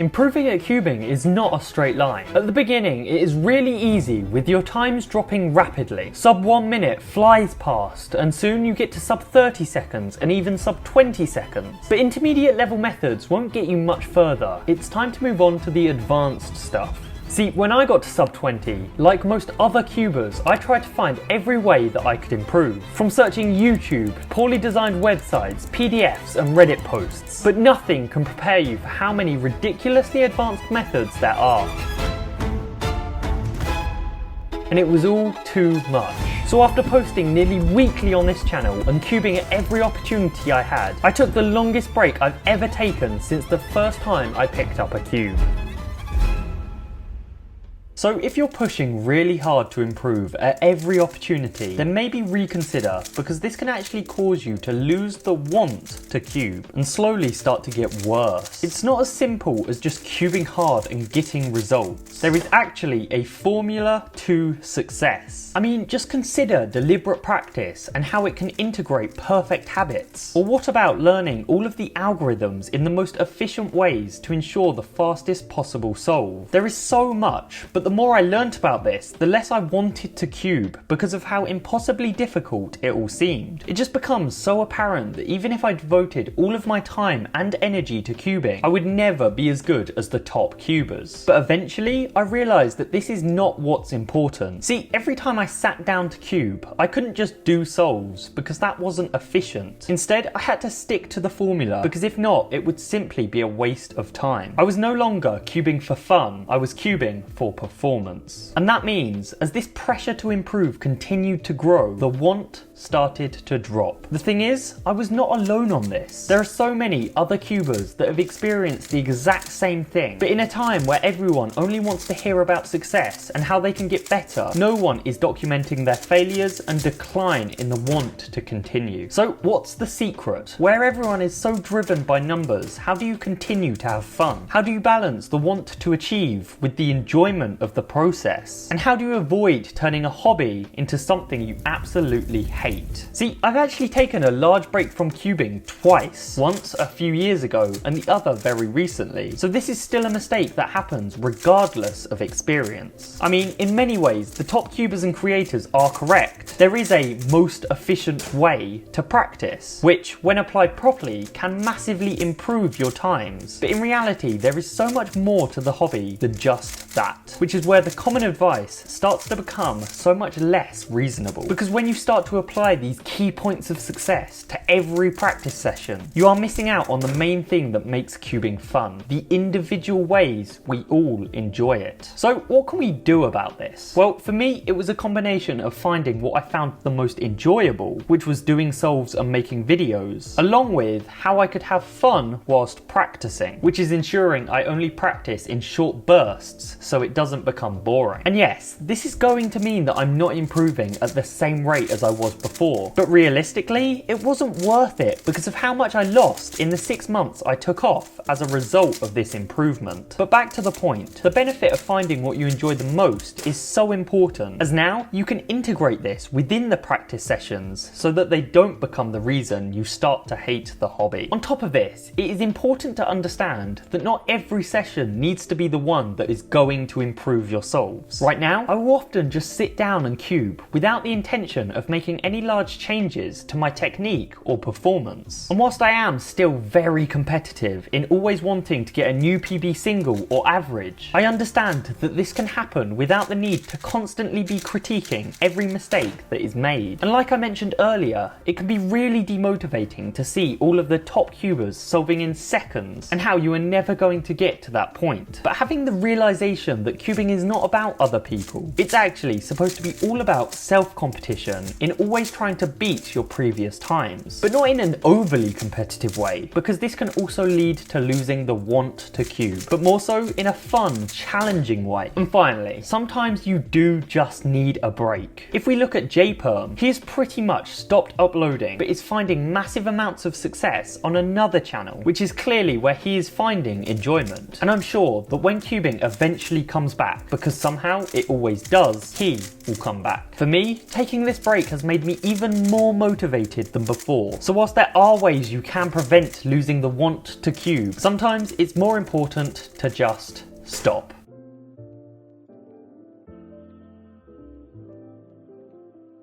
Improving at cubing is not a straight line. At the beginning, it is really easy with your times dropping rapidly. Sub 1 minute flies past, and soon you get to sub 30 seconds and even sub 20 seconds. But intermediate level methods won't get you much further. It's time to move on to the advanced stuff. See, when I got to sub 20, like most other cubers, I tried to find every way that I could improve. From searching YouTube, poorly designed websites, PDFs and Reddit posts. But nothing can prepare you for how many ridiculously advanced methods there are. And it was all too much. So after posting nearly weekly on this channel and cubing at every opportunity I had, I took the longest break I've ever taken since the first time I picked up a cube. So if you're pushing really hard to improve at every opportunity, then maybe reconsider, because this can actually cause you to lose the want to cube and slowly start to get worse. It's not as simple as just cubing hard and getting results. There is actually a formula to success. I mean, just consider deliberate practice and how it can integrate perfect habits. Or what about learning all of the algorithms in the most efficient ways to ensure the fastest possible solve? There is so much, but the more I learnt about this, the less I wanted to cube because of how impossibly difficult it all seemed. It just becomes so apparent that even if I devoted all of my time and energy to cubing, I would never be as good as the top cubers. But eventually, I realised that this is not what's important. See, every time I sat down to cube, I couldn't just do solves because that wasn't efficient. Instead, I had to stick to the formula because if not, it would simply be a waste of time. I was no longer cubing for fun, I was cubing for performance. And that means, as this pressure to improve continued to grow, the want started to drop. The thing is, I was not alone on this. There are so many other cubers that have experienced the exact same thing, but in a time where everyone only wants to hear about success and how they can get better, no one is documenting their failures and decline in the want to continue. So what's the secret? Where everyone is so driven by numbers, how do you continue to have fun? How do you balance the want to achieve with the enjoyment of the process? And how do you avoid turning a hobby into something you absolutely hate? See, I've actually taken a large break from cubing twice. Once a few years ago and the other very recently. So this is still a mistake that happens regardless of experience. I mean, in many ways, the top cubers and creators are correct. There is a most efficient way to practice, which when applied properly can massively improve your times. But in reality, there is so much more to the hobby than just that, which is where the common advice starts to become so much less reasonable. Because when you start to apply these key points of success to every practice session, you are missing out on the main thing that makes cubing fun, the individual ways we all enjoy it. So what can we do about this? Well, for me, it was a combination of finding what I found the most enjoyable, which was doing solves and making videos, along with how I could have fun whilst practicing, which is ensuring I only practice in short bursts so it doesn't become boring. And yes, this is going to mean that I'm not improving at the same rate as I was before, but realistically, it wasn't worth it because of how much I lost in the 6 months I took off as a result of this improvement. But back to the point, the benefit of finding what you enjoy the most is so important, as now you can integrate this within the practice sessions so that they don't become the reason you start to hate the hobby. On top of this, it is important to understand that not every session needs to be the one that is going to improve your solves. Right now, I will often just sit down and cube without the intention of making any large changes to my technique or performance. And whilst I am still very competitive in always wanting to get a new PB single or average, I understand that this can happen without the need to constantly be critiquing every mistake that is made. And like I mentioned earlier, it can be really demotivating to see all of the top cubers solving in seconds and how you are never going to get to that point. But having the realization that cubing is not about other people, it's actually supposed to be all about self-competition in always trying to beat your previous times, but not in an overly competitive way, because this can also lead to losing the want to cube, but more so in a fun, challenging way. And finally, sometimes you do just need a break. If we look at JPerm, he has pretty much stopped uploading, but is finding massive amounts of success on another channel, which is clearly where he is finding enjoyment. And I'm sure that when cubing eventually eventually comes back, because somehow it always does. He will come back. For me, taking this break has made me even more motivated than before. So whilst there are ways you can prevent losing the want to cube, sometimes it's more important to just stop.